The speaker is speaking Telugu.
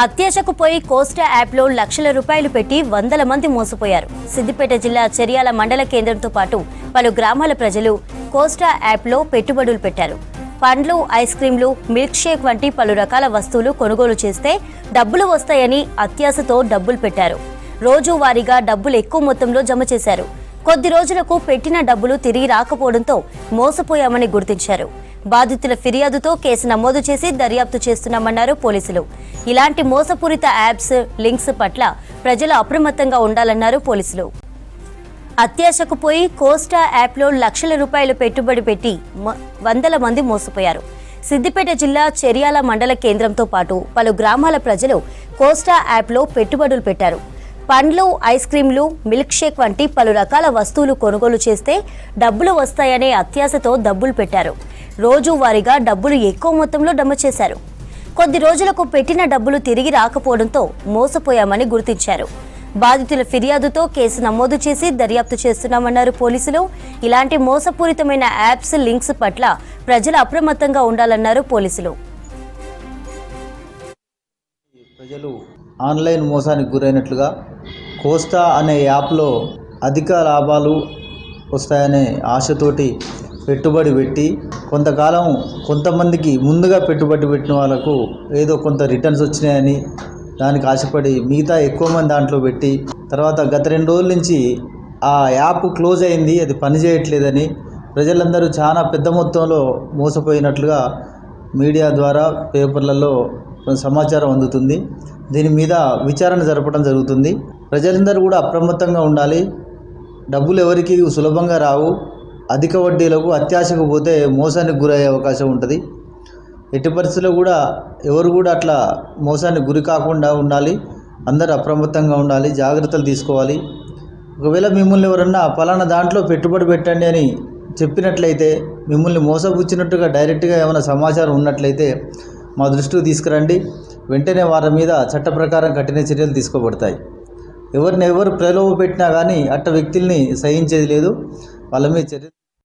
అత్యాశకు పోయి కోస్టా యాప్లో లక్షల రూపాయలు పెట్టి వందల మంది మోసపోయారు. సిద్దిపేట జిల్లా చెర్యాల మండల కేంద్రంతో పాటు పలు గ్రామాల ప్రజలు కోస్టా యాప్లో పెట్టుబడులు పెట్టారు. పండ్లు, ఐస్ క్రీంలు, మిల్క్ షేక్ వంటి పలు రకాల వస్తువులు కొనుగోలు చేస్తే డబ్బులు వస్తాయని అత్యాశతో డబ్బులు పెట్టారు. రోజువారీగా డబ్బులు ఎక్కువ మొత్తంలో జమ చేశారు. కొద్ది రోజులకు పెట్టిన డబ్బులు తిరిగి రాకపోవడంతో మోసపోయామని గుర్తించారు. బాధితుల ఫిర్యాదుతో కేసు నమోదు చేసి దర్యాప్తు చేస్తున్నామన్నారు పోలీసులు. ఇలాంటి మోసపూరిత యాప్స్, లింక్స్ పట్ల ప్రజలు అప్రమత్తంగా ఉండాలన్నారు పోలీసులు. అత్యాశకు పోయి కోస్టా యాప్లో లక్షల రూపాయలు పెట్టుబడి పెట్టి వందల మంది మోసపోయారు. సిద్దిపేట జిల్లా చెర్యాల మండల కేంద్రంతో పాటు పలు గ్రామాల ప్రజలు కోస్టా యాప్లో పెట్టుబడులు పెట్టారు. పండ్లు, ఐస్ క్రీంలు, మిల్క్ షేక్ వంటి పలు రకాల వస్తువులు కొనుగోలు చేస్తే డబ్బులు వస్తాయనే అత్యాశతో డబ్బులు పెట్టారు. రోజువారీగా డబ్బులు ఎక్కువ మొత్తంలో జమ చేశారు. కొద్ది రోజులకు పెట్టిన డబ్బులు తిరిగి రాకపోవడంతో మోసపోయామని గుర్తించారు. బాధితుల ఫిర్యాదుతో కేసు నమోదు చేసి దర్యాప్తు చేస్తున్నామన్నారు పోలీసులు. ఇలాంటి మోసపూరితమైన యాప్స్, లింక్స్ పట్ల ప్రజలు అప్రమత్తంగా ఉండాలన్నారు పోలీసులు. ప్రజలు ఆన్లైన్ మోసానికి గురైనట్లుగా కోస్టా అనే యాప్లో అధిక లాభాలు వస్తాయనే ఆశతోటి పెట్టుబడి పెట్టి కొంతకాలం కొంతమందికి ముందుగా పెట్టుబడి పెట్టిన వాళ్ళకు ఏదో కొంత రిటర్న్స్ వచ్చినాయని దానికి ఆశపడి మిగతా ఎక్కువ మంది దాంట్లో పెట్టి తర్వాత గత 2 రోజుల నుంచి ఆ యాప్ క్లోజ్ అయింది, అది పనిచేయట్లేదని ప్రజలందరూ చాలా పెద్ద మొత్తంలో మోసపోయినట్లుగా మీడియా ద్వారా పేపర్లలో సమాచారం అందుతుంది. దీని మీద విచారణ జరపడం జరుగుతుంది. ప్రజలందరూ కూడా అప్రమత్తంగా ఉండాలి. డబ్బులు ఎవరికి సులభంగా రావు. అధిక వడ్డీలకు అత్యాశకు పోతే మోసానికి గురయ్యే అవకాశం ఉంటుంది. ఎట్టి పరిస్థితుల్లో కూడా ఎవరు కూడా అట్లా మోసానికి గురి కాకుండా ఉండాలి. అందరూ అప్రమత్తంగా ఉండాలి, జాగ్రత్తలు తీసుకోవాలి. ఒకవేళ మిమ్మల్ని ఎవరన్నా పలానా దాంట్లో పెట్టుబడి పెట్టండి అని చెప్పినట్లయితే, మిమ్మల్ని మోసపుచ్చినట్టుగా డైరెక్ట్గా ఏమైనా సమాచారం ఉన్నట్లయితే మా దృష్టికి తీసుకురండి. వెంటనే వారి మీద చట్ట ప్రకారం కఠిన చర్యలు తీసుకోబడతాయి. ఎవరు ప్రలోభ పెట్టినా కానీ అట్ట వ్యక్తుల్ని సహించేది లేదు. వాళ్ళ మీద చర్య